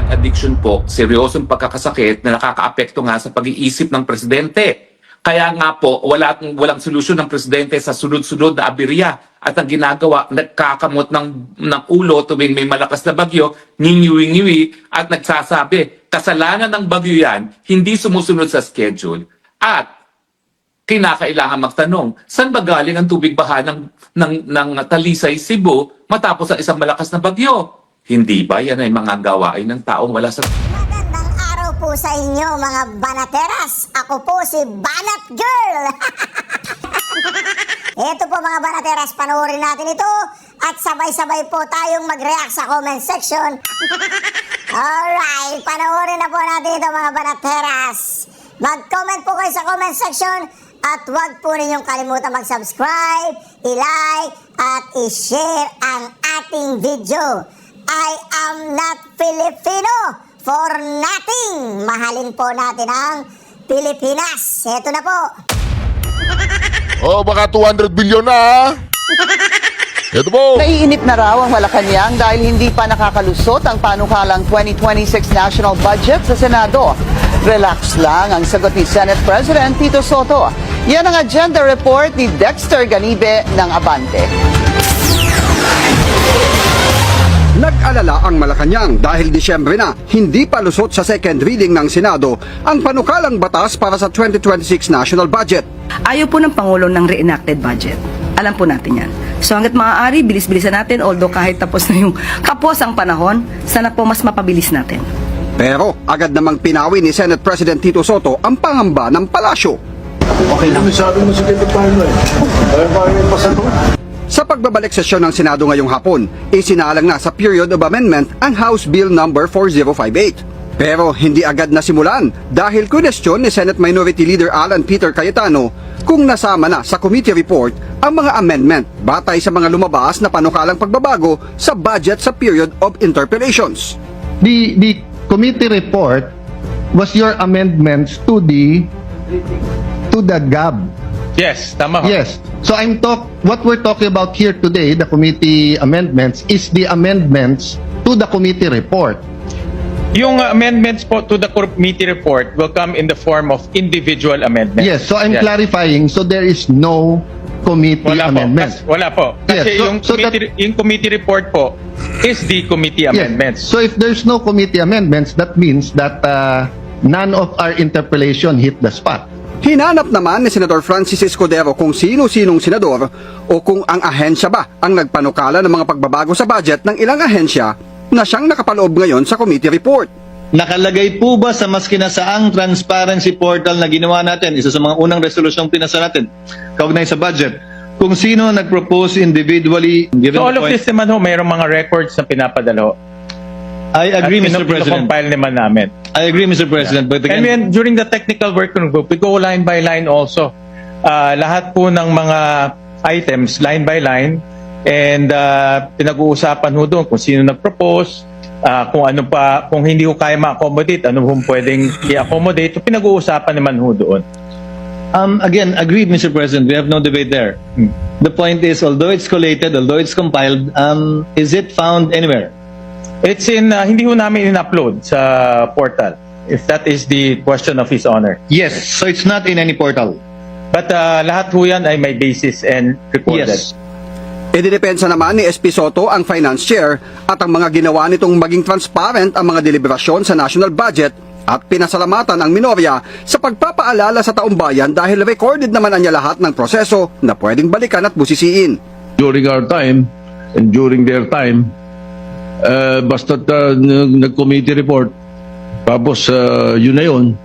drug addiction po, seryosong pagkakasakit na nakakaapekto nga sa pag-iisip ng presidente. Kaya nga po, walang solusyon ng presidente sa sunod-sunod na aberya. At ang ginagawa, nagkakamot ng ulo tuwing may malakas na bagyo, ngingiwi-ngiwi, at nagsasabi, kasalanan ng bagyo yan, hindi sumusunod sa schedule. At kinakailangan magtanong, saan ba galing ang tubig baha ng Talisay, Cebu matapos ang isang malakas na bagyo? Hindi ba yan ay mga gawain ng taong wala sa... Magandang araw po sa inyo mga banateras. Ako po si Banat Girl. Ito po mga banateras, panoorin natin ito at sabay-sabay po tayong mag-react sa comment section. Alright, panoorin na po natin ito mga banateras. Mag-comment po kayo sa comment section at huwag po ninyong kalimutan mag-subscribe, i-like at i-share ang ating video. I am not Filipino for nothing. Mahalin po natin ang Pilipinas. Ito na po. Oh, baka 200 billion na. Ito po. Naiinip na raw ang Malacanang dahil hindi pa nakakalusot ang panukalang 2026 national budget sa Senado. Relax lang ang sagot ni Senate President Tito Soto. Yan ang agenda report ni Dexter Ganibe ng Abante. Nag-alala ang Malacanang dahil Disyembre na, hindi pa lusot sa second reading ng Senado ang panukalang batas para sa 2026 national budget. Ayaw po ng Pangulo ng reenacted budget. Alam po natin yan. So hanggat maaari, bilis-bilisan natin, although kahit tapos na yung kapos ang panahon, sana po mas mapabilis natin. Pero agad namang pinawi ni Senate President Tito Soto ang pangamba ng palasyo. Okay lang. Sabi mo sige paano paano yung pasagot? Sa pagbabalik sesyon ng Senado ngayong hapon, isinalang na sa period of amendment ang House Bill No. 4058. Pero hindi agad nasimulan dahil question ni Senate Minority Leader Alan Peter Cayetano kung nasama na sa committee report ang mga amendment batay sa mga lumabas na panukalang pagbabago sa budget sa period of interpellations. The committee report was your amendments to the GAB. Yes, tama ho. Yes. So what we're talking about here today, the committee amendments, is the amendments to the committee report. Yung amendments po to the committee report will come in the form of individual amendments. Yes, so I'm clarifying, so there is no committee amendments. Wala po. Kasi Yes, yung committee report po is the committee amendments. So if there's no committee amendments, that means that none of our interpellation hit the spot. Hinanap naman ni Senator Francis Escudero kung sino-sinong senador o kung ang ahensya ba ang nagpanukala ng mga pagbabago sa budget ng ilang ahensya na siyang nakapaloob ngayon sa committee report. Nakalagay po ba sa mas kinasaang transparency portal na ginawa natin, isa sa mga unang resolusyong pinasa natin, kaugnay sa budget, kung sino nag-propose individually? So all of this naman ho, mayroong mga records na pinapadala ho. I agree, Mr. President. Compile naman namin. I agree, Mr. President. But again, And then, during the technical working group, we go line by line also. Lahat po ng mga items, line by line, and pinag-uusapan ho doon kung sino nag-propose, kung ano pa, kung hindi ko kaya ma-accommodate, ano hong pwedeng i-accommodate, pinag-uusapan naman ho doon. again, agreed, Mr. President. We have no debate there. The point is, although it's collated, although it's compiled, is it found anywhere? It's in, hindi ho namin in-upload sa portal, if that is the question of His Honor. Yes, so it's not in any portal. But lahat ho yan ay may basis and recorded. Yes. Ididepensa naman ni SP Soto ang finance chair at ang mga ginawa nitong maging transparent ang mga deliberasyon sa national budget at pinasalamatan ang minorya sa pagpapaalala sa taong bayan dahil recorded naman niya lahat ng proseso na pwedeng balikan at busisiin. During our time and during their time, basta nag-committee report, tapos yun na yun,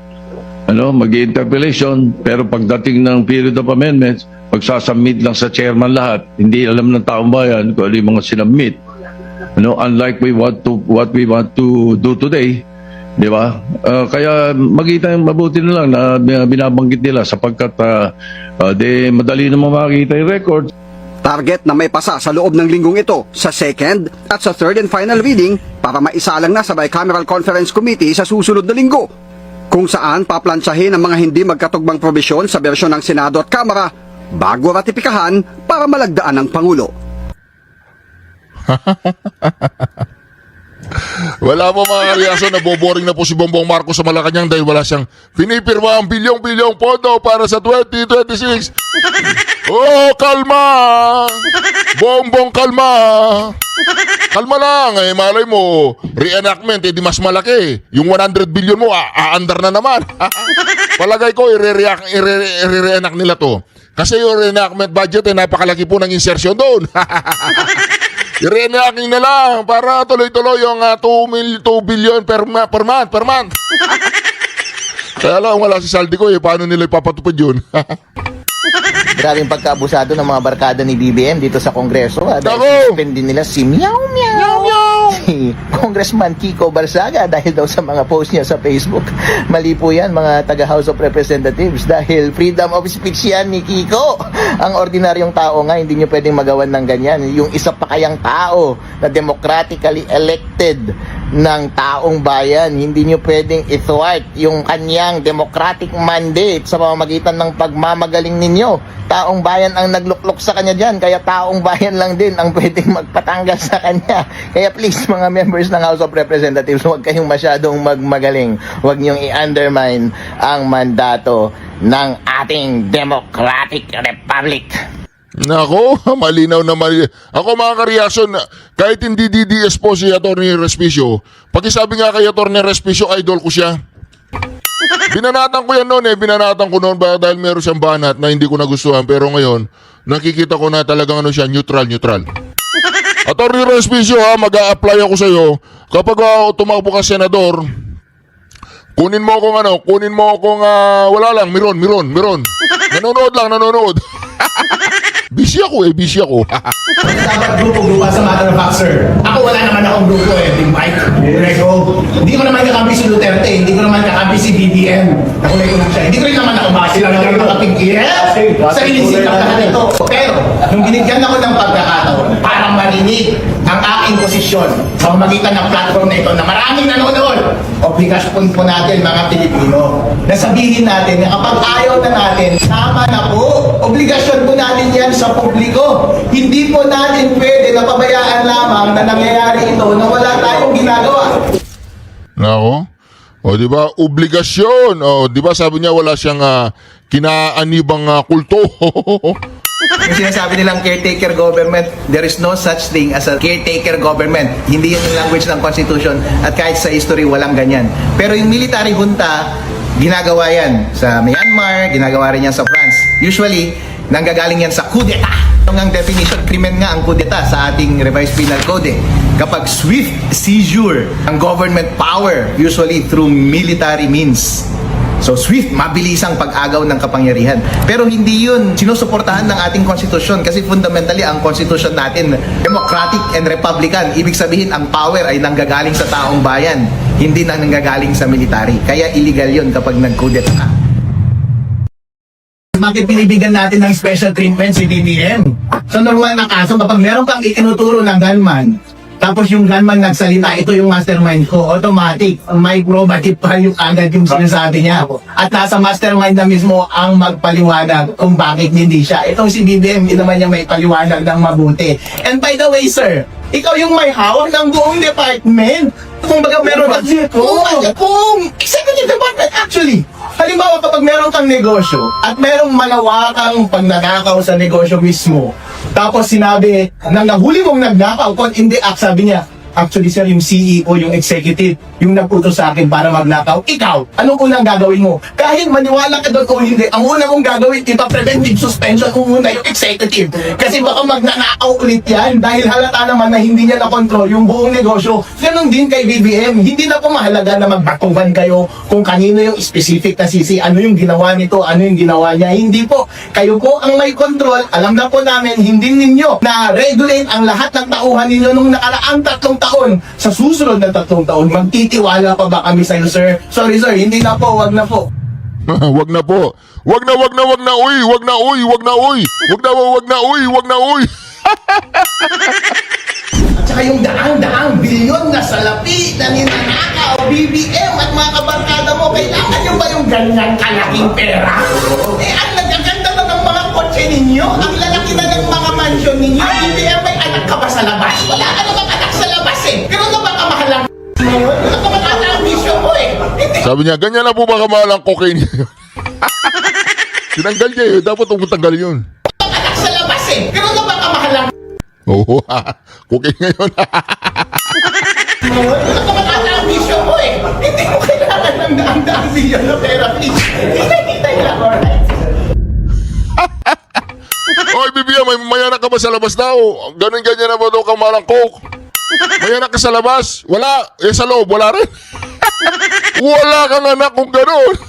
mag-interpellation, pero pagdating ng period of amendments, magsasubmit lang sa chairman lahat, hindi alam ng taong bayan kung ano yung mga sinubmit. Unlike what we want to do today, di ba? Kaya mabuti na lang na binabanggit nila sapagkat madali naman makikita yung records. Target na may pasa sa loob ng linggong ito sa second at sa third and final reading para maisalang na sa Bicameral Conference Committee sa susunod na linggo, kung saan paplansyahin ang mga hindi magkatugbang probisyon sa bersyon ng Senado at Kamara bago ratipikahan para malagdaan ng Pangulo. Wala po mga karyaso, naboboring na po si Bongbong Marcos sa Malacanang dahil wala siyang pinipirma ang bilyong-bilyong pondo para sa 2026. Oh, kalma! Bongbong, kalma! Kalma lang, eh, malay mo, reenactment, eh, di mas malaki. Yung 100 billion mo, aandar na naman. Palagay ko, i-reenact nila to. Kasi yung reenactment budget, eh, napakalaki po ng insertion doon. I-reenact na lang para tuloy-tuloy yung 2 billion per month. Kaya lang, wala si Saldi ko, eh, paano nila ipapatupad yun? Grabe yung pagkaabusado ng mga barkada ni BBM dito sa Kongreso. Dahil Ako! suspend din nila si Meow Meow. Si Congressman Kiko Barsaga dahil daw sa mga post niya sa Facebook. Mali po yan mga taga House of Representatives dahil freedom of speech yan ni Kiko. Ang ordinaryong tao nga hindi nyo pwedeng magawan ng ganyan. Yung isa pa kayang tao na democratically elected ng taong bayan, hindi nyo pwedeng ithwart yung kanyang democratic mandate sa pamamagitan ng pagmamagaling ninyo. Taong bayan ang nagluklok sa kanya dyan, kaya taong bayan lang din ang pwedeng magpatanggal sa kanya. Kaya please mga members ng House of Representatives, huwag kayong masyadong magmagaling. Huwag nyong i-undermine ang mandato ng ating Democratic Republic. Nako, malinaw na malinaw. Ako mga karyason, kahit hindi DDS po si Atty. Respicio, pakisabi nga kay Atty. Respicio, idol ko siya. Binanatan ko yan noon binanatan ko noon dahil meron siyang banat na hindi ko nagustuhan. Pero ngayon, nakikita ko na talagang ano siya, neutral. Atty. Respicio mag-a-apply ako sa iyo. Kapag tumakbo ka senador, kunin mo akong wala lang, Miron. Nanonood. Busy ako. Dapat grupo sa matter of fact, sir. Ako wala naman akong grupo Team Mike, Grego. Hindi ko naman kakampi si Duterte, hindi ko naman kakampi si BBM. Nakulay ko lang siya. Hindi ko rin naman ako sila lang makapigil. Sa inisip lang lahat ito. Pero, nung binigyan ako ng pagkakataon, parang marinig ang aking posisyon sa pamamagitan ng platform na ito na maraming nanonood. Obligasyon po natin mga Pilipino na sabihin natin na kapag ayaw na natin, tama na po. Obligasyon po natin yan sa publiko. Hindi po natin pwede na pabayaan lamang na nangyayari ito na wala tayong ginagawa. Nako. O di ba obligasyon. O di ba sabi niya wala siyang kinaanibang kulto. Yung sinasabi nilang caretaker government, there is no such thing as a caretaker government. Hindi yan yung language ng Constitution at kahit sa history walang ganyan. Pero yung military junta, ginagawa yan sa Myanmar, ginagawa rin yan sa France. Usually, nanggagaling yan sa coup d'etat. Ang definition, krimen nga ang coup d'etat sa ating revised penal code. Kapag swift seizure ang government power, usually through military means. So swift, mabilisang pag-agaw ng kapangyarihan. Pero hindi yun sinusuportahan ng ating konstitusyon kasi fundamentally ang konstitusyon natin democratic and republican. Ibig sabihin ang power ay nanggagaling sa taong bayan, hindi na nanggagaling sa military. Kaya illegal yun kapag nag-kudeta ka. Bakit pinibigyan natin ng special treatment si BBM? Sa normal na kaso, kapag meron kang itinuturo ng gunman, tapos yung gunman nagsalita, ito yung mastermind ko, automatic, may probative pa yung agad yung sinasabi niya. At nasa mastermind na mismo ang magpaliwanag kung bakit hindi siya. Itong si BBM, hindi naman niya may paliwanag ng mabuti. And by the way, sir, ikaw yung may hawak ng buong department. Kung baga meron kung executive department actually. Halimbawa kapag meron kang negosyo at merong malawakang pagnanakaw sa negosyo mismo, tapos sinabi na nahuli mong nagnakaw, kung in the act, sabi niya, actually sir, yung CEO, yung executive, yung nagputo sa akin para magnakaw, ikaw, anong unang gagawin mo? Kahit maniwala ka doon o hindi, ang unang mong gagawin, ipa-preventive suspension kung muna yung executive. Kasi baka magnanakaw ulit yan dahil halata naman na hindi niya na-control yung buong negosyo. Ganon din kay BBM, hindi na po mahalaga na magbatuhan kayo kung kanino yung specific na sisi, ano yung ginawa nito, ano yung ginawa niya. Hindi po. Kayo po ang may control. Alam na po namin, hindi ninyo na-regulate ang lahat ng tauhan ninyo nung nakaraang 3 taon. Sa susunod na 3 taon, magtitiwala pa ba kami sa'yo, sir? Sorry, sir, hindi na po, wag na po. Wag na po. Wag na, uy. At saka yung daang-daang bilyon na salapi na ninanakaw, BBM at mga kabarkada mo, kailangan nyo ba yung ganyan kalaking pera? Ang nagaganda na ng mga kotse ninyo, ang lalaki na ng mga mansion ninyo, BBM, may anak ka ba sa labas? Wala ka namang anak sa labas eh. Pero na ba kamahalang Sabi niya, ganyan na po ba kamahal ang cocaine ngayon? Tinanggal niya yun. Dapat huwag tanggal yun. Anak sa labas eh. Pero na ba kamahal ang Oo, cocaine ngayon. Ano ka ba ang mission mo eh? Hindi ko kailangan ng daang bilyon na pera, please. Hintay lang, alright? Oy, Bibia, may mayanak ka ba sa labas daw? Ganyan na ba daw kamahal ang coke? Mayanak ka sa labas? Wala. Eh, sa loob, wala rin. Wala kang anak kung gano'n.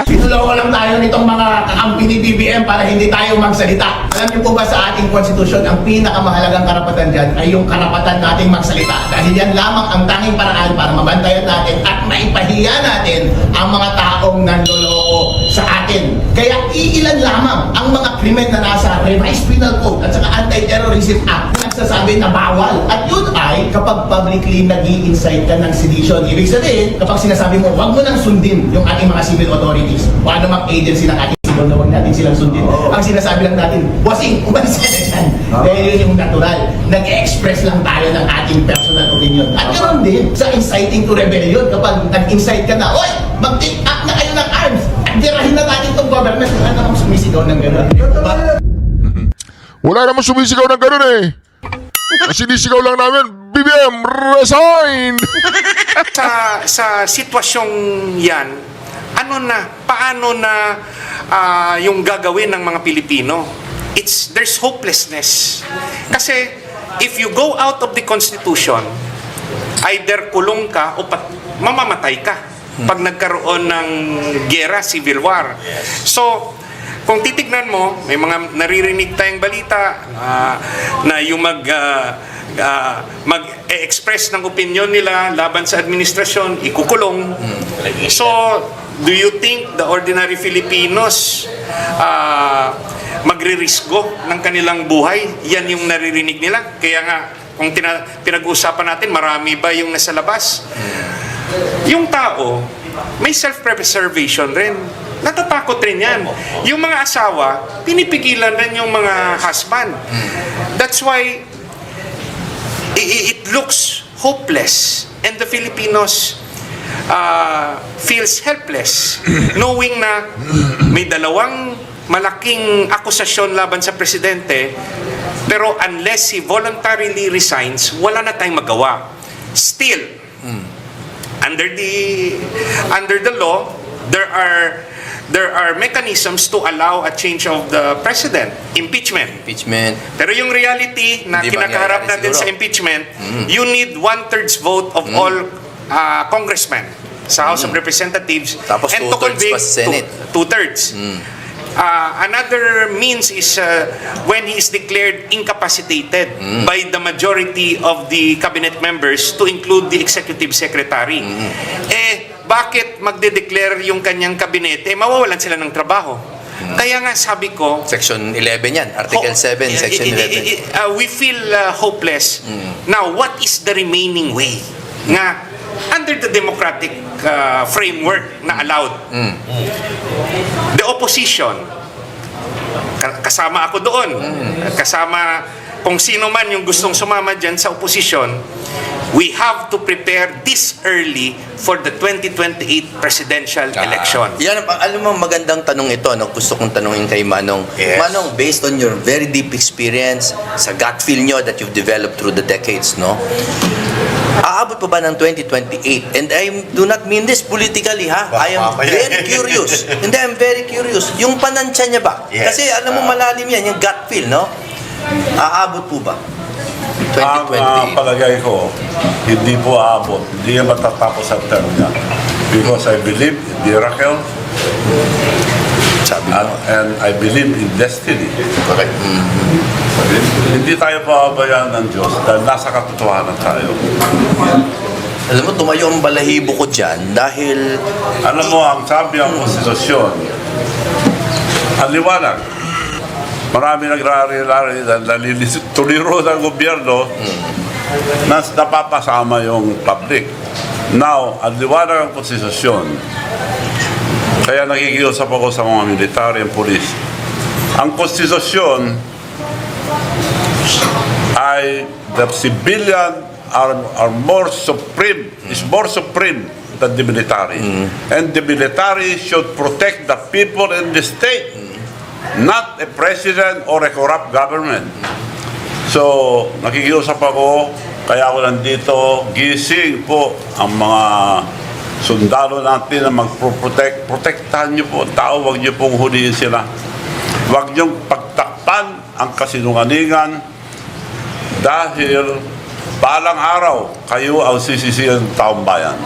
Sinulungan lang tayo nitong mga kakampi ni BBM para hindi tayo magsalita. Alam niyo po ba sa ating konstitusyon, ang pinakamahalagang karapatan dyan ay yung karapatan nating magsalita. Dahil yan lamang ang tanging paraan para mabantayan natin at maipahiya natin ang mga taong nanloloko sa atin. Kaya iilan lamang ang mga krimen na nasa Revised Penal Code at saka Anti-Terrorism Act na nagsasabi na bawal. At yun ay kapag publicly nag-i-incite ka ng sedition. Ibig sabihin, kapag sinasabi mo, wag mo nang sundin yung ating mga civil authorities o anumang agency ng ating civil na wag natin silang sundin. Ang sinasabi lang natin, bossing, umalis ka na dyan. Dahil yun yung natural. Nag-express lang tayo ng ating personal opinion. At ganoon din sa inciting to rebellion. Kapag nag-incite ka na, oy, mag-take up na kayo ng arms. At dirahin na natin itong government. Wala namang sumisigaw ng gano'n. Diba? Wala naman sumisigaw ng gano'n eh. Ang sinisigaw lang namin, BBM, resign! sa sitwasyong yan, paano na yung gagawin ng mga Pilipino? There's hopelessness. Kasi if you go out of the Constitution, either kulong ka o mamamatay ka pag nagkaroon ng giyera, civil war. So, kung titignan mo, may mga naririnig tayong balita na yung mag-express ng opinion nila laban sa administrasyon, ikukulong. So, do you think the ordinary Filipinos magre-risko ng kanilang buhay? Yan yung naririnig nila. Kaya nga, kung pinag-uusapan natin, marami ba yung nasa labas? Yung tao, may self-preservation rin. Natatakot rin yan. Yung mga asawa, pinipigilan rin yung mga husband. That's why it looks hopeless. And the Filipinos feels helpless knowing na may dalawang malaking akusasyon laban sa presidente, pero unless he voluntarily resigns, wala na tayong magawa. Still, under the law, there are mechanisms to allow a change of the president. Impeachment. Pero yung reality na kinakaharap natin sa impeachment, you need 1/3 vote of all congressmen sa House of Representatives. Tapos and to 2/3 convict pa sa Senate. 2/3. Another means is when he is declared incapacitated by the majority of the cabinet members to include the executive secretary. Bakit magde-declare yung kanyang kabinete? Mawawalan sila ng trabaho. Kaya nga sabi ko, Section 11 yan. Article 7, Section 11. we feel hopeless. Now, what is the remaining way? Nga, under the democratic framework na allowed, the opposition, kasama ako doon, kasama kung sino man yung gustong sumama dyan sa opposition, we have to prepare this early for the 2028 presidential election. Yan, alam mo, magandang tanong ito. No? Gusto kong tanungin kay Manong. Yes. Manong, based on your very deep experience, sa gut feel nyo that you've developed through the decades, no? Aabot pa ba ng 2028? And I do not mean this politically, ha? I am very curious. Hindi, I'm very curious. Yung panansya niya ba? Yes. Kasi alam mo, malalim yan, yung gut feel, no? Aabot po ba? Ang 2028. palagay ko, hindi po aabot. Hindi yan matatapos ang term niya. Because I believe in miracle and I believe in destiny. Correct. Hindi tayo pababayaan ng Diyos dahil nasa katotohanan tayo. Alam mo, tumayo ang balahibo ko dyan dahil... Alam mo, ang sabi ang konstitusyon, ang liwanag. Marami nagrari-lari na tuliro ng gobyerno na napapasama yung public. Now, ang liwanag ang konstitusyon. Kaya nakikiusap ako sa mga military and police. Ang konstitusyon ay the civilian are more supreme, is more supreme than the military. And the military should protect the people in the state, not a president or a corrupt government. So, nakikiusap ako, kaya ako nandito, gising po ang mga sundalo natin na magproprotect. Protektahan niyo po ang tao, huwag niyo pong huliin sila. Huwag niyong pagtakpan ang kasinungalingan dahil balang araw kayo ang sisisihan ng taong bayan.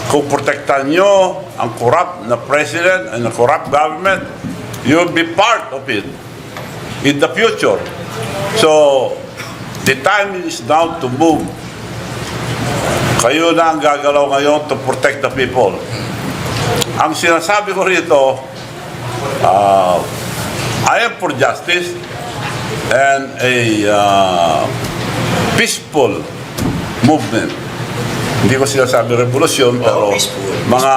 Kung protektahan niyo ang corrupt na president and a corrupt government, you'll be part of it in the future. So, the time is now to move. Kayo na ang gagalaw ngayon to protect the people. Ang sinasabi ko rito, I am for justice and a peaceful movement. Hindi ko sinasabi revolusyon, pero mga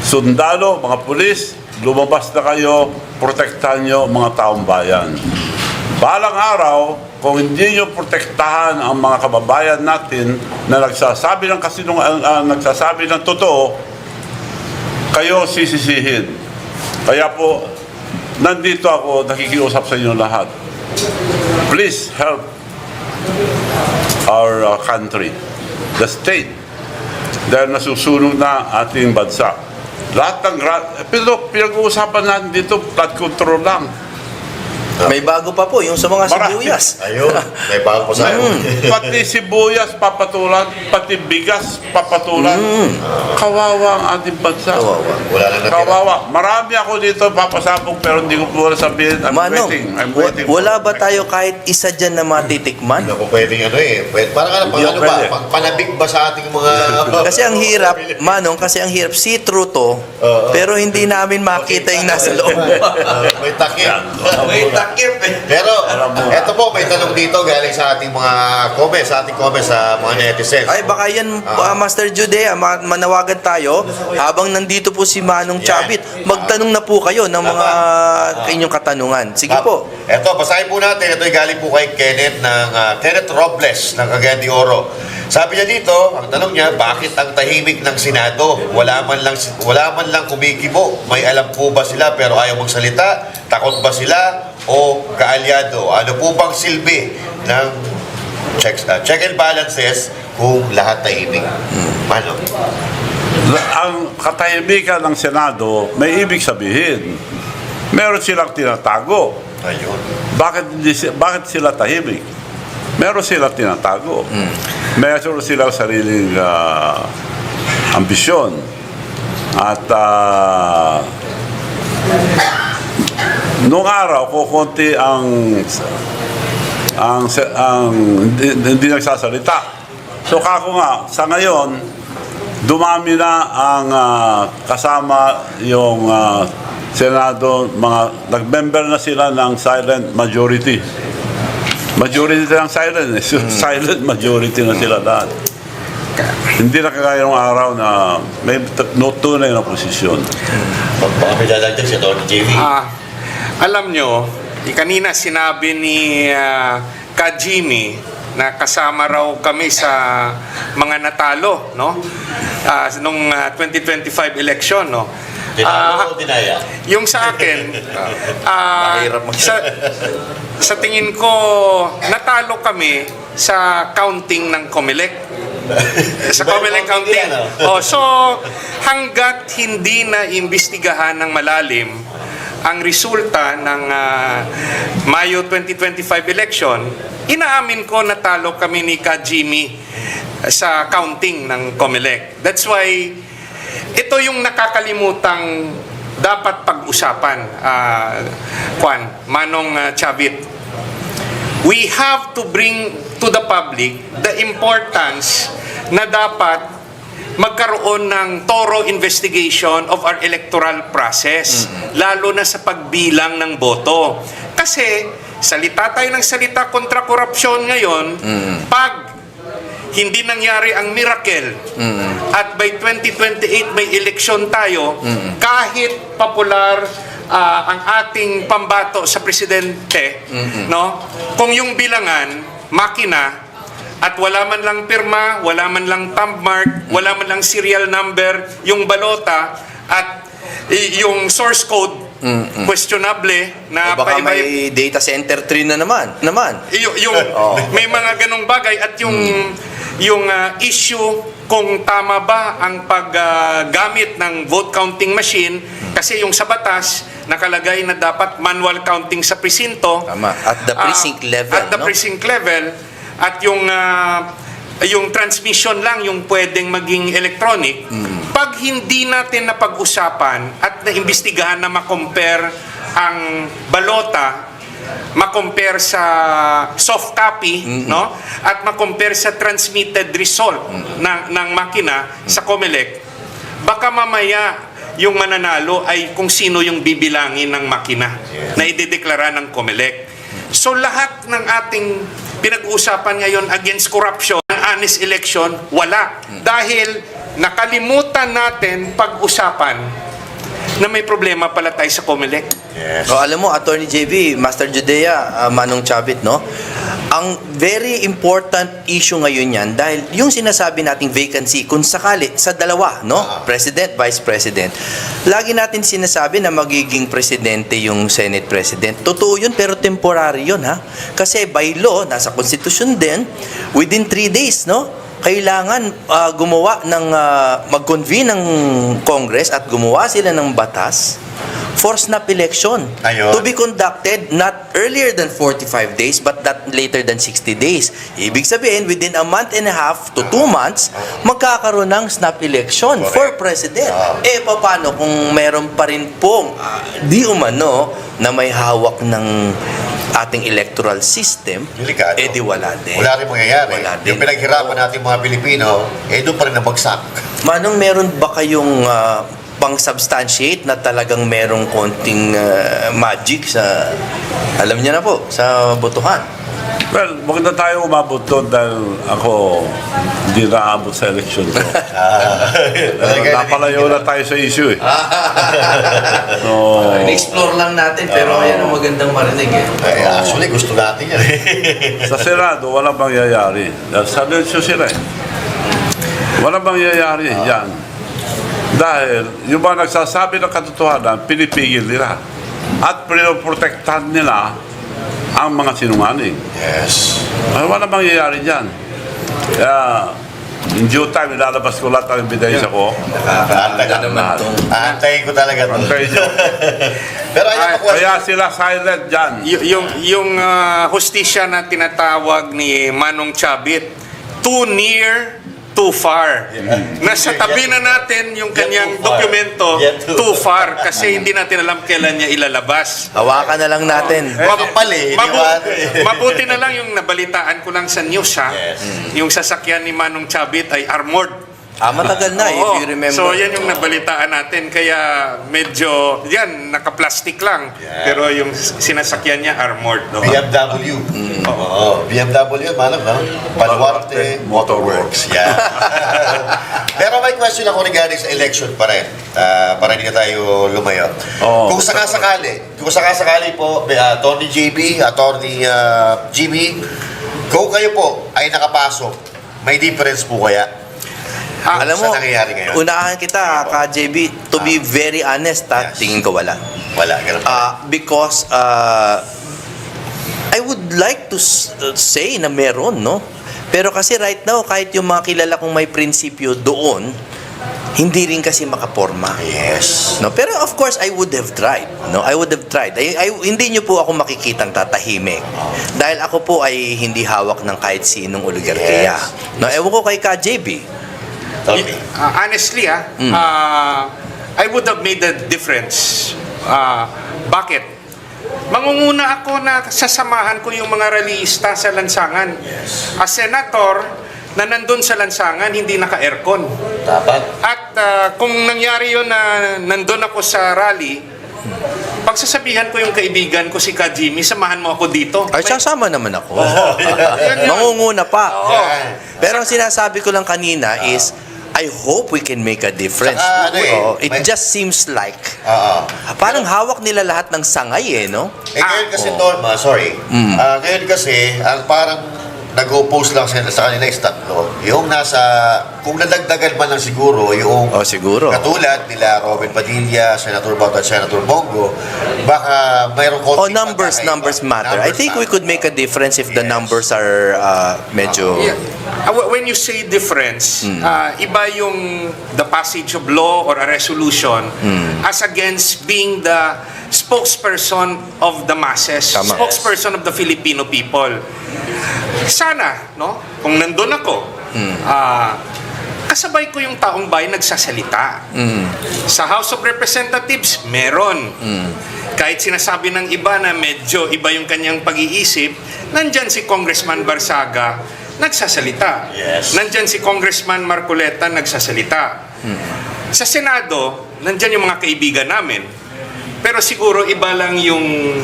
sundalo, mga pulis, lumabas na kayo, protektahan nyo mga taong bayan. Balang araw, kung hindi nyo protektahan ang mga kababayan natin na nagsasabi ng totoo, kayo sisisihin. Kaya po, nandito ako, nakikiusap sa inyo lahat. Please help our country, the state, dahil nasusunog na ating bansa. Lahat ng pero pinag-uusapan natin dito, flood control lang. May bago pa po, yung sa mga sibuyas. Ayun, may bago po sa Pati sibuyas papatulan, pati bigas papatulan. Kawawa ang ating bansa. Wala lang natira. Kawawa. Marami ako dito papasabog pero hindi ko po sabihin. I'm waiting. Wala ba tayo kahit isa dyan na matitikman? Naku, pwedeng parang panabig ba sa ating mga... Kasi ang hirap, Manong, see-through to, pero hindi namin makita yung nasa loob. May takip. Pero, eto po, may tanong dito galing sa ating mga comments, sa mga netizens. Ay, baka yan, Master Judea, manawagan tayo, habang nandito po si Manong Chavit, magtanong na po kayo ng mga inyong katanungan. Sige po. Eto, basahin po natin. Ito ay galing po kay Kenneth Robles ng Cagayan de Oro. Sabi niya dito, ang tanong niya, bakit ang tahimik ng Senado? Wala man lang kumikibo. May alam po ba sila pero ayaw magsalita? Takot ba sila o kaalyado? Ano po bang silbi ng check and balances kung lahat tahimik? Paano? Ang katahimikan ng Senado may ibig sabihin. Meron silang tinatago. Ayun. Bakit sila tahimik? Meron silang tinatago. Meron silang sariling ambisyon. At noong araw, kukunti ang hindi nagsasalita. So kako nga, sa ngayon, dumami na ang kasama yung Senado, nag-member na sila ng silent majority. Majority ng silent, silent majority na sila lahat. Hindi na kagaya ng araw na may tunay na posisyon. Baka may dadagdag si Atty. JV. Alam nyo, kanina sinabi ni Kajimi na kasama raw kami sa mga natalo, no? Nung 2025 election, no? Tinalo o dinaya? Yung sa akin, sa tingin ko, natalo kami sa counting ng COMELEC. Sa COMELEC counting. So, hanggat hindi na imbestigahan ng malalim ang resulta ng Mayo 2025 election, inaamin ko natalo kami ni Kajimi sa counting ng COMELEC. That's why ito yung nakakalimutang dapat pag-usapan, Manong Chavit. We have to bring to the public the importance na dapat magkaroon ng thorough investigation of our electoral process, lalo na sa pagbilang ng boto. Kasi salita tayo ng salita kontra korupsyon ngayon, pag hindi nangyari ang miracle at by 2028 may eleksyon tayo, kahit popular ang ating pambato sa presidente, no? Kung yung bilangan, makina, at wala man lang pirma, wala man lang thumb mark, wala man lang serial number, yung balota at yung source code questionable na O baka paiba- may data center 3 na naman. yung may mga ganong bagay at yung issue kung tama ba ang paggamit ng vote counting machine kasi yung sa batas nakalagay na dapat manual counting sa presinto. Tama. At the precinct level, At the no? precinct level at yung transmission lang yung pwedeng maging electronic. Pag hindi natin napag-usapan at naimbestigahan na makompare ang balota, makompare sa soft copy, no? At makompare sa transmitted result ng makina sa COMELEC, baka mamaya yung mananalo ay kung sino yung bibilangin ng makina na idedeklara ng COMELEC. So lahat ng ating pinag-uusapan ngayon against corruption, honest election, wala. Dahil nakalimutan natin pag-usapan na may problema pala tayo sa COMELEC. So alam mo, Attorney JV, Master Judea, Manong Chavit, no? Ang very important issue ngayon yan dahil yung sinasabi nating vacancy, kung sakali sa dalawa, no? President, Vice President, lagi natin sinasabi na magiging presidente yung Senate President. Totoo yun, pero temporary yun, ha? Kasi by law, nasa Constitution din, within 3 days, no? Kailangan gumawa ng mag-convene ng Congress at gumawa sila ng batas for snap election to be conducted not earlier than 45 days but not later than 60 days. Ibig sabihin, within a month and a half to 2 months, magkakaroon ng snap election for president. Paano kung meron pa rin pong di umano na may hawak ng ating electoral system, Delikado. di wala din. Wala rin mangyayari. Wala din. Yung pinaghirapan natin mga Pilipino, doon pa rin nabagsak. Manong, meron ba kayong pang-substantiate na talagang merong konting magic sa, alam niya na po, sa botohan? Well, maganda tayo umabot doon dahil ako hindi naabot sa election ko. Napalayo na tayo sa issue eh. So, In-explore lang natin, pero yan ang magandang marinig eh. Actually, gusto natin yan. sa Senado, walang mangyayari. Sa election sila eh. Walang mangyayari yan. Dahil yung mga nagsasabi ng katotohanan, pinipigil nila. At pinoprotektahan nila ang mga sinungaling. Yes. Ay, wala mangyayari dyan. Kaya, in due time, ilalabas ko lahat ang ebidensya ko. Aantayin ko talaga ito. Antayin nyo. Pero ayun ako. Kaya sila silent dyan. Yung hustisya na tinatawag ni Manong Chavit, too near, too far. Nasa tabi na natin yung kanyang dokumento, too far, kasi hindi natin alam kailan niya ilalabas. Hawakan na lang natin. Mabuti na lang yung nabalitaan ko lang sa news, ha? Yung sasakyan ni Manong Chavit ay armored. Matagal na, if you remember. So, yan yung nabalitaan natin. Kaya medyo, yan, naka-plastic lang. Pero yung sinasakyan niya, armored. No? BMW. Oo. BMW, malam, no? Baluarte Motorworks. Yeah. Pero may question ako regarding sa election pa rin. Para hindi na tayo lumayo. Kung sakasakali po, Attorney JB, Attorney GB, kung kayo po ay nakapasok, may difference po kaya? Alam mo, sa nangyayari ngayon? unahan kita, ka-JB, to be very honest, tingin ko wala. Wala, ganun. Because I would like to say na meron, no? Pero kasi right now, kahit yung mga kilala kong may prinsipyo doon, hindi rin kasi makaporma. Yes. No, pero of course I would have tried. No, I would have tried. Hindi niyo po ako makikitang tatahimik. Dahil ako po ay hindi hawak ng kahit sinong oligarkiya. Yes. No, ewan ko kay ka-JB. Honestly, I would have made a difference. Bakit? Mangunguna ako na sasamahan ko yung mga rallyista sa lansangan. As senator, na nandun sa lansangan, hindi naka-aircon. Dapat. At kung nangyari yun na nandun ako sa rally, pagsasabihan ko yung kaibigan ko si Ka Jimmy, samahan mo ako dito. Ay, sasama naman ako. Yun. Mangunguna pa. Pero ang sinasabi ko lang kanina is, I hope we can make a difference. It just seems like parang hawak nila lahat ng sangay no? Ngayon kasi, Norma, sorry. Ngayon kasi, ang parang nag-oppose lang sa kanila is tatlo. Yung nasa, kung nadagdagan man lang siguro, yung siguro. katulad nila Robin Padilla, Senator Bato at Senator Bongo, baka mayroong konting Numbers matter. I think we could make a difference if the numbers are medyo... When you say difference, iba yung the passage of law or a resolution as against being the spokesperson of the masses, Tama. spokesperson of the Filipino people. Sana, no? Kung nandun ako, kasabay ko yung taong bayan nagsasalita. Sa House of Representatives, meron. Kahit sinasabi ng iba na medyo iba yung kanyang pag-iisip, nandyan si Congressman Barsaga, nagsasalita. Yes. Nandyan si Congressman Marcoleta, nagsasalita. Sa Senado, nandyan yung mga kaibigan namin. Pero siguro iba lang yung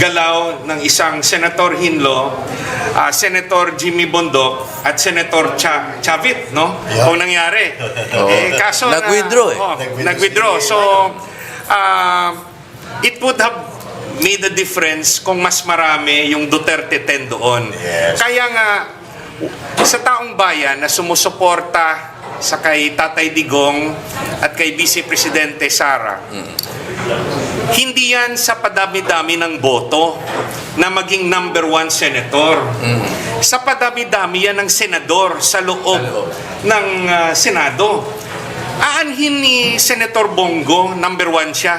galaw ng isang Senator Hinlo, Senator Jimmy Bondoc at Senator Chavit, no? Kung nangyari. Kaso Nag-withdraw eh. Nag-withdraw. So, it would have made a difference kung mas marami yung Duterte 10 doon. Yes. Kaya nga, sa taong bayan na sumusuporta sa kay Tatay Digong at kay Vice Presidente Sara, hindi yan sa padami-dami ng boto na maging number 1 senator. Sa padami-dami yan ng senador sa loob ng Senado. Aanhin ni Senator Bongo, number 1 siya.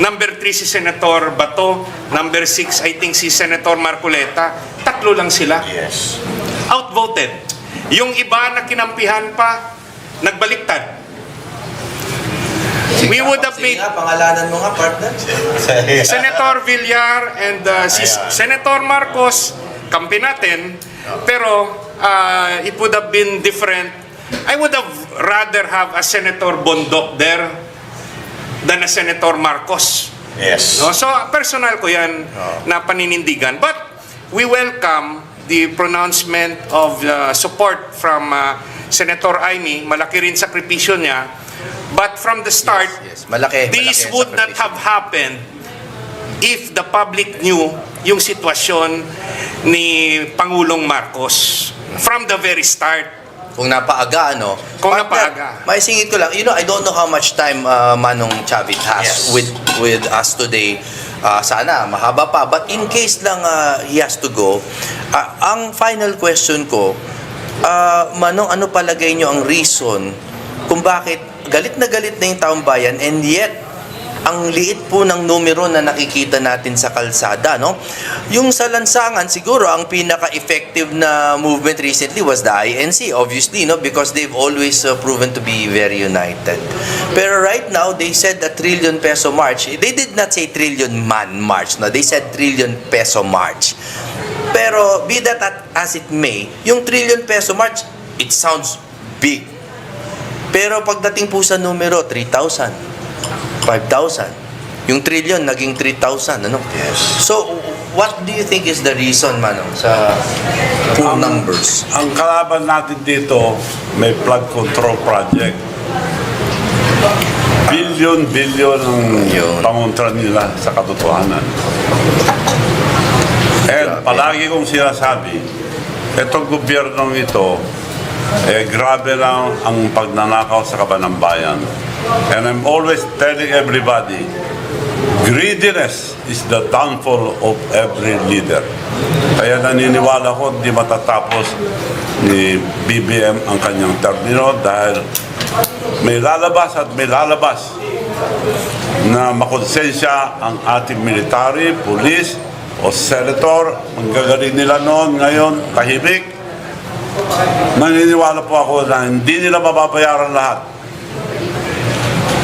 Number 3 si Senator Bato. Number 6, I think, si Senator Marcoleta. Tatlo lang sila. Yes. Outvoted. Yung iba na kinampihan pa, nagbaliktad. We would have made pangalanan mo nga, partner. Senator Villar and si Senator Marcos, kampi natin, pero it would have been different. I would have rather have a Senator Bondoc there than a Senator Marcos. Yes. No? So, personal ko yan na paninindigan. But we welcome the pronouncement of support from Senator Aimee. Malaki rin sakripisyo niya. But from the start, Malaki this ang would not sakripisyo. have happened if the public knew yung sitwasyon ni Pangulong Marcos from the very start. Kung napaaga, ano? Kung Partner, napaaga. maisingit ko lang, I don't know how much time Manong Chavit has with us today. Sana mahaba pa. But in case lang he has to go, ang final question ko, Manong, ano palagay nyo ang reason kung bakit galit na yung taong bayan and yet ang liit po ng numero na nakikita natin sa kalsada, no? Yung sa lansangan, siguro ang pinaka-effective na movement recently was the INC, obviously, no? Because they've always proven to be very united. Pero right now, they said a trillion peso march. They did not say trillion man march, no? They said trillion peso march. Pero be that as it may, yung trillion peso march, it sounds big. Pero pagdating po sa numero, 3,000. 5,000. Yung trillion, naging 3,000. Ano? Yes. So, what do you think is the reason, Manong, sa poor numbers? Ang kalaban natin dito, may flood control project. Billion ang pangontra nila sa katotohanan. And palagi kong sinasabi, itong gobyernong ito, grabe lang ang pagnanakaw sa kaban ng bayan. And I'm always telling everybody, greediness is the downfall of every leader. Kaya naniniwala ko hindi matatapos ni BBM ang kanyang termino dahil may lalabas na makonsensya ang ating military, police, o senator. Ang gagaling nila noon, ngayon, tahimik. Naniniwala po ako na hindi nila mababayaran lahat.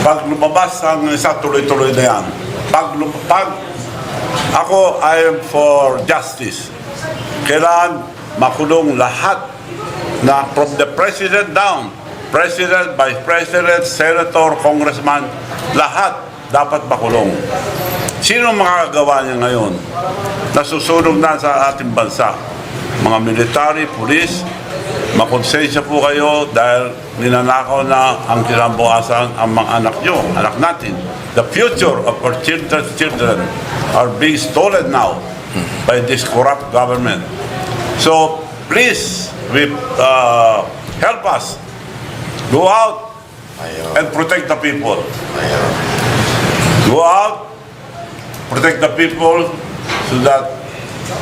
Pag lumabas ang isa, tuloy-tuloy na yan. Ako, I am for justice. Kailangan makulong lahat na from the president down, president, vice president, senator, congressman, lahat dapat makulong. Sino makakagawa niya ngayon? Nasusunog na sa ating bansa. Mga military, police, makonsensya po kayo dahil ninanakaw na ang kinabukasan ang mga anak nyo, anak natin. The future of our children are being stolen now by this corrupt government. So, please, help us. Go out and protect the people. Go out, protect the people so that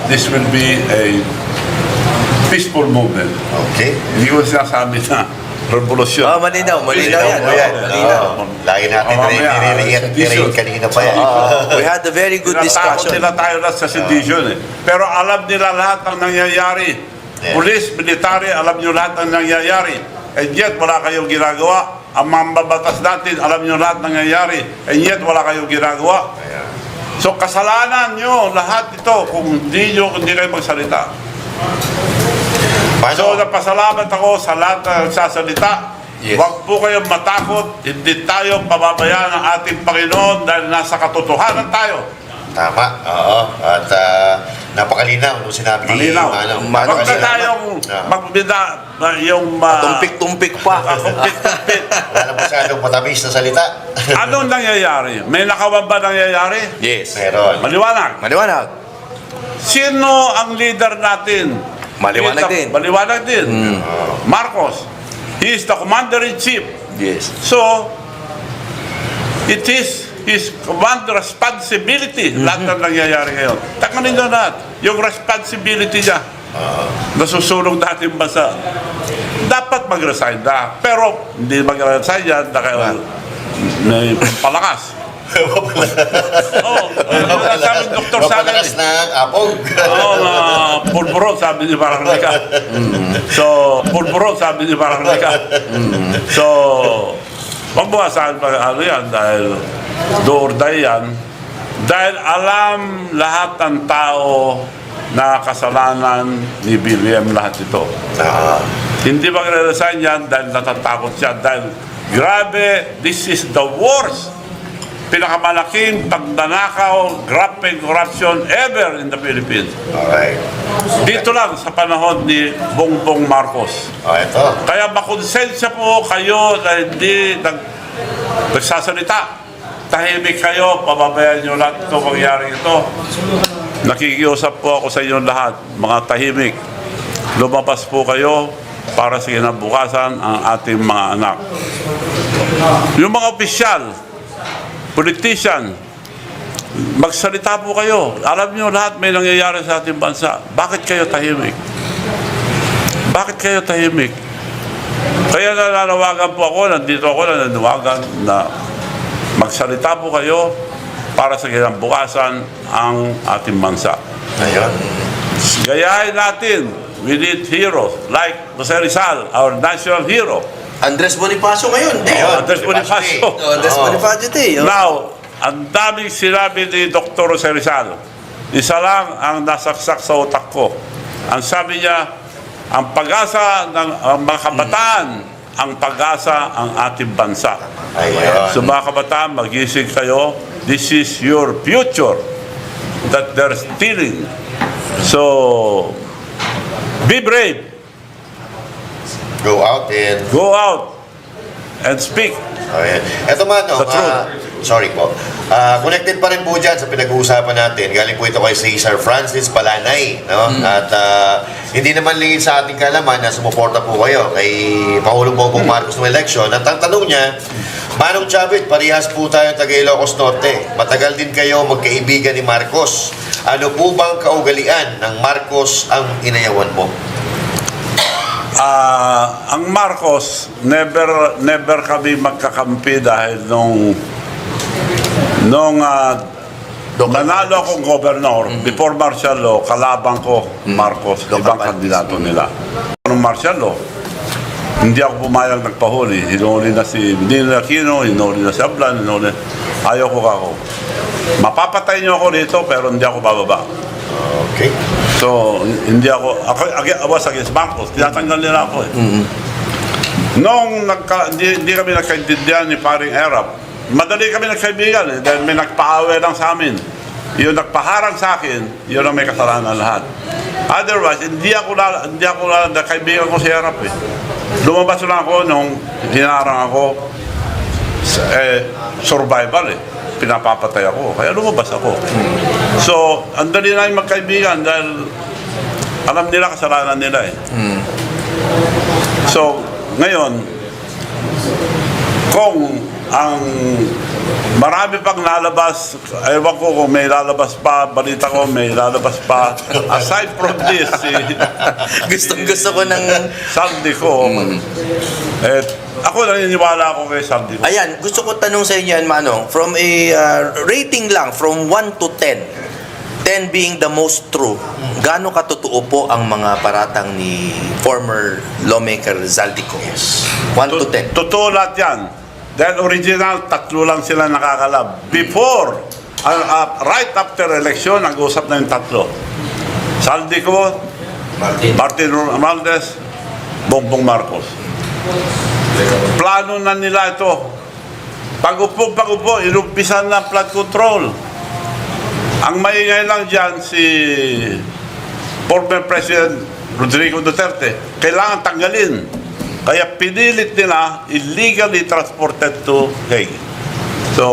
this will be a peaceful movement. Okay. Hindi ko sinasabi na revolusyon. Malinaw yan. Lagi natin nire-reiterate kanina pa yan. We had a very good discussion. Nila tayo na sa sedition Pero alam nila lahat ang nangyayari. Police, military, alam nyo lahat ang nangyayari. And yet, wala kayong ginagawa. Ang mambabatas natin, alam nyo lahat ang nangyayari. And yet, wala kayong ginagawa. So, kasalanan nyo lahat ito kung hindi kayo magsalita. So, napasalamat ako sa lahat na nagsasalita. Huwag po kayong matakot. Hindi tayo pababayaan ng ating Panginoon dahil nasa katotohanan tayo. Tama, oo. At napakalinaw nung sinabi ni Manong. Huwag na tayong magbida yung... Tumpik-tumpik pa. Tumpik-tumpik. Wala masyadong matamis na salita. Anong nangyayari? May nakawan ba nangyayari? Yes. Meron. Maliwanag. Sino ang leader natin? Maliwanag din. Marcos. He is the commander-in-chief. Yes. So, it is his command responsibility lahat ng nangyayari ngayon. Takanin nyo lahat. Yung responsibility niya. Nasusunog natin bansa. Dapat mag-resign na. Pero, hindi mag-resign yan dahil may palakas. Sabi ng doktor sa akin. Mapalakas na apog. Pulburo, sabi ni Parangnika. So, pulburo, sabi ni Parangnika. So, wag mo asahan pa ano yan dahil do or die yan. Dahil alam lahat ng tao na kasalanan ni BBM lahat ito. Hindi magre-resign yan dahil natatakot siya. Dahil grabe, this is the worst. Pinakamalaking pagnanakaw, grabbing corruption ever in the Philippines. Alright. Dito lang sa panahon ni Bongbong Marcos. Ito. Kaya makonsensya po kayo na hindi nagsasalita. Tahimik kayo, pababayaan nyo lahat ito, mangyari ito. Nakikiusap po ako sa inyo lahat, mga tahimik. Lumabas po kayo para sa kinabukasan ang ating mga anak. Yung mga opisyal, politician, magsalita po kayo. Alam nyo lahat may nangyayari sa ating bansa. Bakit kayo tahimik? Bakit kayo tahimik? Kaya nananawagan po ako, nandito ako nananawagan na magsalita po kayo para sa kinabukasan ang ating bansa. Gayahin natin. We need heroes like Jose Rizal, our national hero. Andres Bonifacio ngayon. Andres Bonifacio. Now, ang daming sinabi ni Dr. Jose Rizal. Isa lang ang nasaksak sa utak ko. Ang sabi niya, ang pag-asa ng mga kabataan, ang pag-asa ang ating bansa. So mga kabataan, magising kayo. This is your future that they're stealing. So, be brave. Go out and speak. Ito Manong, sorry po. Connected pa rin po dyan sa pinag-uusapan natin. Galing po ito kay Cesar Francis Palanay. No? At hindi naman lingid sa ating kalaman na sumuporta po kayo kay Pangulong Bongbong Marcos ng eleksyon. At ang tanong niya, Manong Chavit, parehas po tayo taga Ilocos Norte. Matagal din kayo magkaibigan ni Marcos. Ano po bang kaugalian ng Marcos ang inayawan mo? Ang Marcos, never kami magkakampi dahil nung nanalo akong governor, before martial law, kalaban ko Marcos, ibang kandidato nila. Nung martial law, hindi ako pumayag nagpahuli. Hinuli na si Nino Aquino, hinuli na si Ablan, ayaw ko ako. Mapapatay niyo ako dito, pero hindi ako bababa. Okay. So, hindi ako I was against Marcos. Tinatanggal nila ako Nung hindi kami nagkaintindihan ni Paring Erap, madali kami nagkaibigan dahil may nagpaaway lang sa amin. Yung nagpaharang sa akin, yun ang may kasalanan lahat. Otherwise, hindi ako nagkaibigan ko si Erap Lumabas lang ako nung hinarang ako survival pinapapatay ako. Kaya lumabas ako. So, ang dali na yung magkaibigan dahil Alam nila, kasalanan nila eh. So, ngayon, kung ang marami pang lalabas, ewan ko kung may lalabas pa, balita ko may lalabas pa. Aside from this, Gusto ko ng... Saldi ko, ako naniniwala ako kay Saldi ko. Ayan, gusto ko tanong sa inyo yan, Manong. From a rating lang, from 1 to 10, 10 being the most true, gaano katotoo po ang mga paratang ni former lawmaker Zaldico? 1 to 10. Totoo lahat yan. Dahil original, 3 lang sila nakakalab. Before, right after election, nag-usap na yung 3. Zaldico, Martin Romualdez, Bongbong Marcos. Plano na nila ito. Pag-upo, inumpisan na flood control. Ang maingay lang dyan si former President Rodrigo Duterte. Kailangan tanggalin. Kaya pinilit nila illegally transported to Hague. So,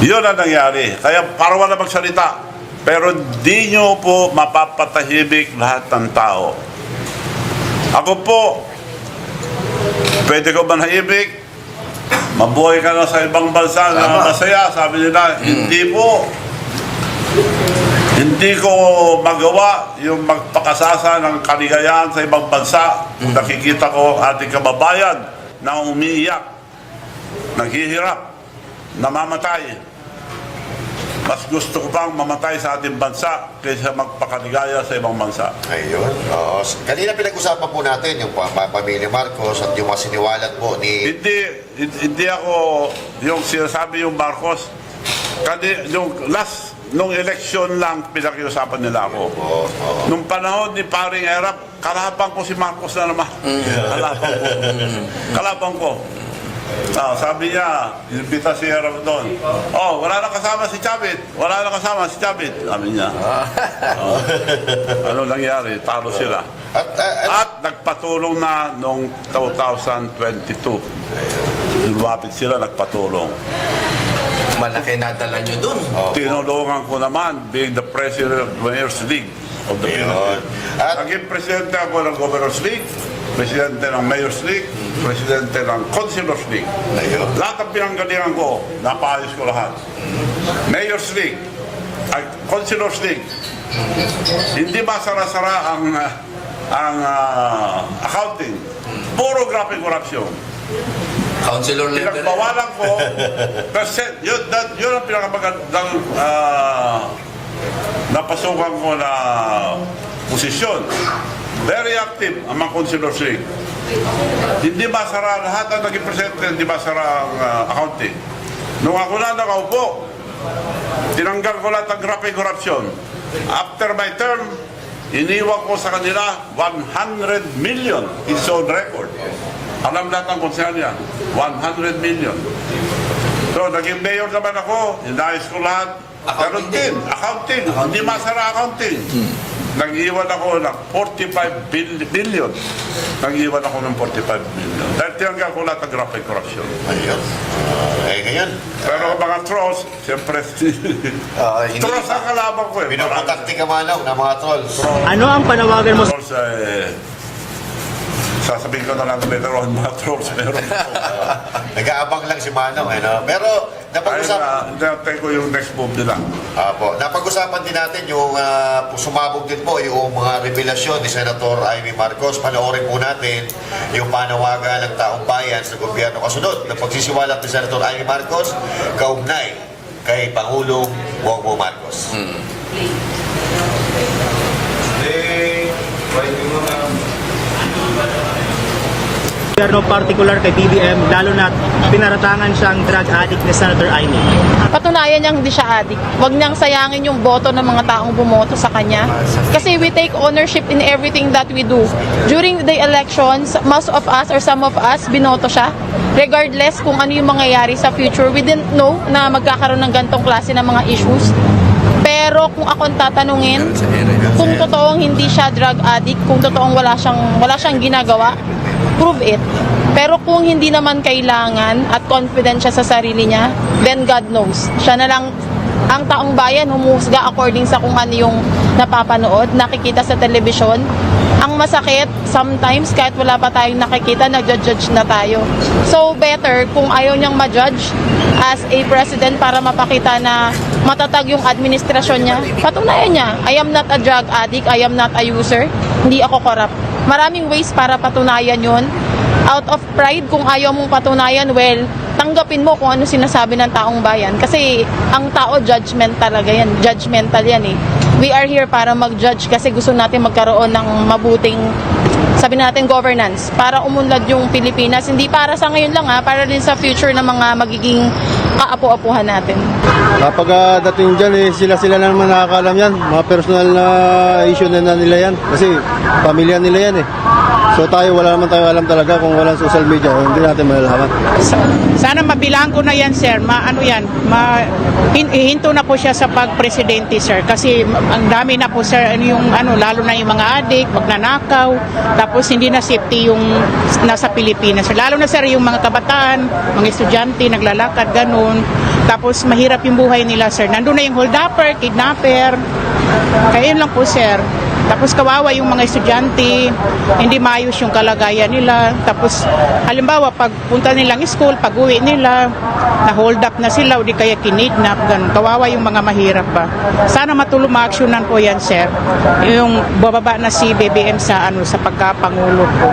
yun ang nangyari. Kaya para wala magsalita. Pero di nyo po mapapatahimik lahat ng tao. Ako po, pwede ko manahimik. Mabuhay ka na sa ibang bansa na masaya. Sabi nila, hindi po. Hindi ko magawa yung magpakasasa ng kaligayahan sa ibang bansa. Kung nakikita ko ating kababayan na umiiyak, naghihirap, namamatay. Mas gusto ko pang mamatay sa ating bansa kaysa magpakaligaya sa ibang bansa. Ayun. Kanina pinag-usapan po natin yung pamilya Marcos at yung mga siniwalat po ni... Hindi ako yung sinasabi yung Marcos. Yung nung election lang pinakiusapan nila ako. Nung panahon ni Paring Erap, kalaban ko si Marcos na naman. Kalaban ko. Sabi niya, inibita si Erap doon. Wala na kasama si Chavit. Wala na kasama si Chavit. Sabi niya. Ano nangyari? Talo sila. At nagpatulong na noong 2022. Lumapit sila, nagpatulong. Malaki nadala nyo dun. Tinulungan ko naman being the president of the Mayor's League of the Philippines. Naging presidente ako ng Governor's League, presidente ng Mayor's League, presidente ng Councilor's League. Lahat ng pinanggalingan ko, napaayos ko lahat. Mayor's League, Councilor's League, hindi masara-sara ang accounting. Puro grabe corruption. Councilor level. Pinagbawalan ko, yun ang pinakamagandang napasukan ko na posisyon. Very active ang mga Councilor's League. Hindi masara lahat ang naging presidente, hindi masara ang accounting. Nung ako na nakaupo, tinanggal ko lahat ang grabe corruption. After my term, iniwan ko sa kanila 100 million in own record. Alam lahat ng konsehal yan. 100 million. So, naging mayor naman ako. Inayos ko lahat. Pero din, accounting. Hindi masara accounting. Nag-iwan ako ng 45 billion. Nag-iwan ako ng 45 billion. Dahil tinanggal ko lahat ng graphic corruption. Ayun. Ganyan. Pero mga trolls, siyempre, trolls ang kalaban ko eh. Pinapatakti ka manaw ng mga trolls. Ano ang panawagan mo? Trolls sasabihin ko na lang later on mga trolls. Nag-aabang lang si Manong. Pero napag-usapan... Hinatay ko yung next move nila. Napag-usapan din natin yung sumabog din po yung mga revelasyon ni Senator Amy Marcos. Panoorin po natin yung panawagan ng taong bayan sa gobyerno kasunod na pagsisiwalat ni Senator Amy Marcos kaugnay kay Pangulong Bongbong Marcos. Particular kay BBM, lalo na pinaratangan siyang drug addict ni Senator Amy. Patunayan niyang hindi siya addict. Huwag niyang sayangin yung boto ng mga taong bumoto sa kanya. Kasi we take ownership in everything that we do. During the elections, most of us or some of us, binoto siya. Regardless kung ano yung mangyayari sa future, we didn't know na magkakaroon ng gantong klase ng mga issues. Pero kung akong tatanungin, kung totoong hindi siya drug addict, kung totoong wala siyang ginagawa, prove it. Pero kung hindi naman kailangan at confident siya sa sarili niya, then God knows. Siya na lang ang taong bayan humusga according sa kung ano yung napapanood, nakikita sa telebisyon. Ang masakit, sometimes kahit wala pa tayong nakikita, nag-judge na tayo. So better kung ayaw niyang ma-judge as a president para mapakita na matatag yung administrasyon niya, patunayan niya, I am not a drug addict, I am not a user, hindi ako corrupt. Maraming ways para patunayan yun. Out of pride, kung ayaw mong patunayan, well, tanggapin mo kung ano sinasabi ng taong bayan. Kasi ang tao, judgmental yan eh. We are here para mag-judge kasi gusto natin magkaroon ng mabuting, sabi natin, governance para umunlad yung Pilipinas. Hindi para sa ngayon lang para din sa future ng mga magiging kaapu-apuhan natin. Kapag dating dyan, sila na naman nakakalam yan. Mga personal na issue na nila yan. Kasi pamilya nila yan eh. So tayo, wala naman tayo alam talaga kung walang social media o hindi natin malalaman. Sana mabilang ko na yan, sir. Hinto na po siya sa pagpresidente, sir. Kasi ang dami na po, sir, lalo na yung mga adik, magnanakaw, tapos hindi na safety yung nasa Pilipinas. Lalo na, sir, yung mga kabataan, mga estudyante, naglalakad, ganun. Tapos mahirap yung buhay nila, sir. Nandun na yung hold-upper, kidnapper. Kaya yun lang po, sir. Tapos kawawa yung mga estudyante, hindi maayos yung kalagayan nila. Tapos halimbawa pag punta nilang school, pag uwi nila, na hold up na sila o di kaya kinidnap, ganun. Kawawa yung mga mahirap ba. Sana ma-actionan po yan, sir. Yung bababa na si BBM sa pagkapangulo po.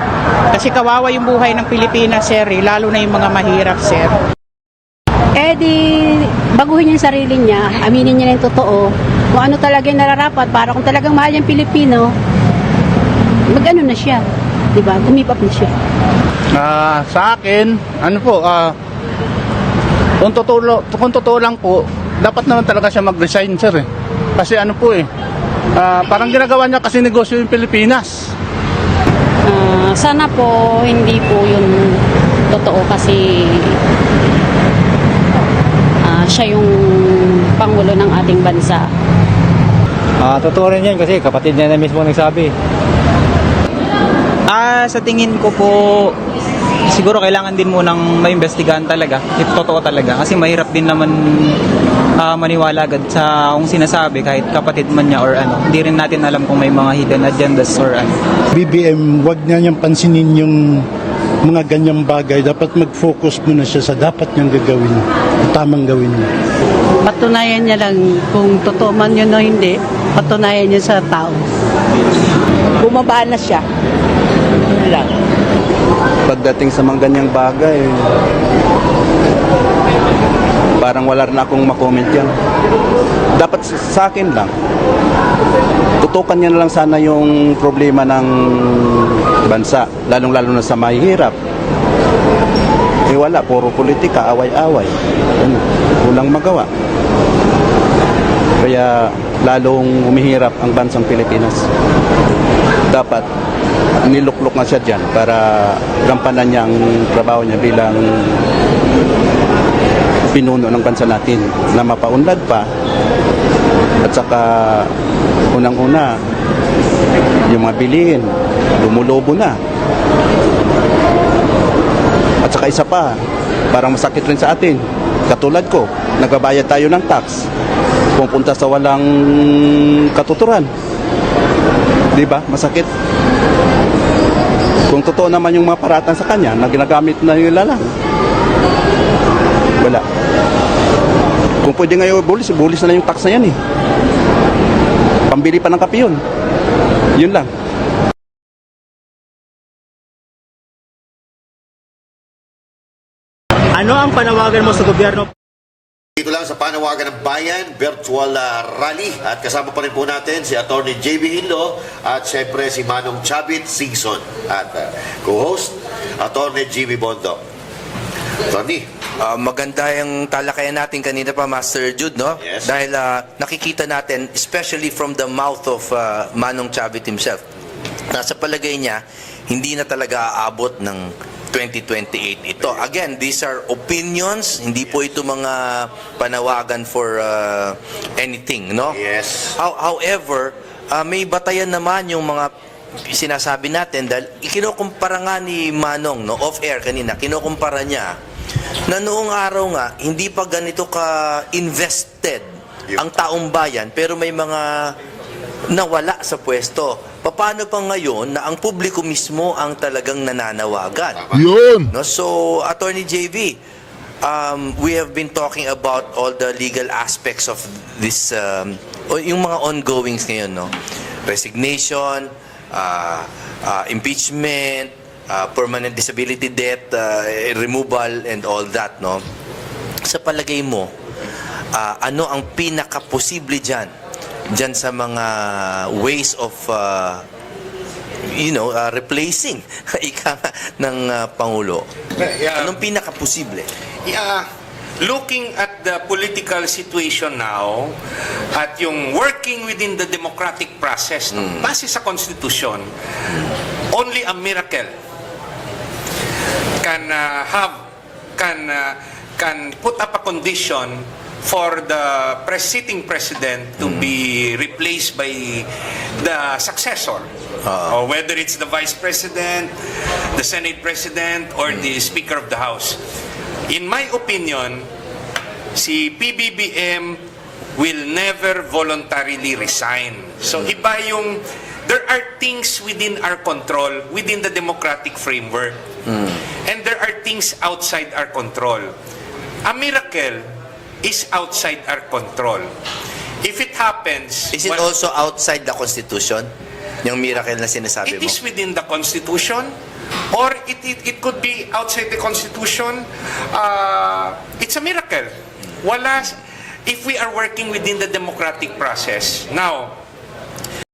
Kasi kawawa yung buhay ng Pilipinas, sir, lalo na yung mga mahirap, sir. Baguhin niya yung sarili niya, aminin niya na yung totoo, kung ano talaga yung nararapat, para kung talagang mahal yung Pilipino, mag-ano na siya, diba? Gumipap na siya. Sa akin, kung totoo lang po, dapat naman talaga siya mag-resign, sir. Kasi parang ginagawa niya kasi negosyo yung Pilipinas. Sana po, hindi po yun totoo kasi siya yung Pangulo ng ating bansa. Totoo rin yan kasi kapatid niya na mismo nagsabi. Sa tingin ko po, siguro kailangan din munang maimbestigahan talaga. Ito totoo talaga. Kasi mahirap din naman maniwala agad sa kung sinasabi kahit kapatid man niya or ano. Hindi rin natin alam kung may mga hidden agendas or ano. BBM, wag niya niyang pansinin yung mga ganyang bagay. Dapat mag-focus muna siya sa dapat niyang gagawin. Tamang gawin niya. Patunayan niya lang kung totoo man yun o hindi, patunayan niya sa tao. Bumaba na siya. Yun lang. Pagdating sa mga ganyang bagay, parang wala rin akong makomment yan. Dapat sa akin lang, tutukan niya na lang sana yung problema ng bansa, lalong-lalo na sa mahihirap. Wala, puro politika, away-away. Walang magawa. Kaya lalong humihirap ang bansang Pilipinas. Dapat niluklok na siya dyan para gampanan niya ang trabaho niya bilang pinuno ng bansa natin na mapaunlad pa. At saka unang-una yung mga bilihin lumulobo na. At saka isa pa, parang masakit rin sa atin. Katulad ko, nagbabayad tayo ng tax. Pupunta sa walang katuturan. Di ba? Masakit. Kung totoo naman yung mga paratan sa kanya, na ginagamit na yung lalang. Wala. Kung pwede ngayon bulis na yung tax na yan eh. Pambili pa ng kape yun. Yun lang. Ano ang panawagan mo sa gobyerno? Dito lang sa Panawagan ng Bayan, virtual rally. At kasama pa rin po natin si Atty. JB Hillo at syempre si Manong Chavit Singson. At co-host, Atty. Jimmy Bondo. Tony. Maganda yung talakayan natin kanina pa, Master Jude, no? Yes. Dahil nakikita natin, especially from the mouth of Manong Chavit himself, nasa palagay niya, hindi na talaga aabot ng 2028 ito. Again, these are opinions, hindi po ito mga panawagan for anything, no? Yes. However, may batayan naman yung mga sinasabi natin dahil ikinukumpara nga ni Manong, no, off-air kanina, kinukumpara niya na noong araw nga, hindi pa ganito ka invested ang taong bayan, pero may mga nawala sa pwesto. Paano pa ngayon na ang publiko mismo ang talagang nananawagan? Yun! No? So, Attorney JV, we have been talking about all the legal aspects of this, yung mga ongoings ngayon, no? Resignation, impeachment, permanent disability debt, removal, and all that, no? Sa palagay mo, ano ang pinaka-posible dyan sa mga ways of replacing ika ng Pangulo? Anong pinaka-posible? Looking at the political situation now, at yung working within the democratic process, base sa Constitution, only a miracle can put up a condition for the sitting president to be replaced by the successor. Or whether it's the vice president, the Senate president, or the Speaker of the House. In my opinion, si PBBM will never voluntarily resign. So iba yung, there are things within our control, within the democratic framework. And there are things outside our control. A miracle is outside our control. If it happens... Is it also outside the Constitution? Yung miracle na sinasabi mo? It is within the Constitution, or it could be outside the Constitution. It's a miracle. If we are working within the democratic process. Now,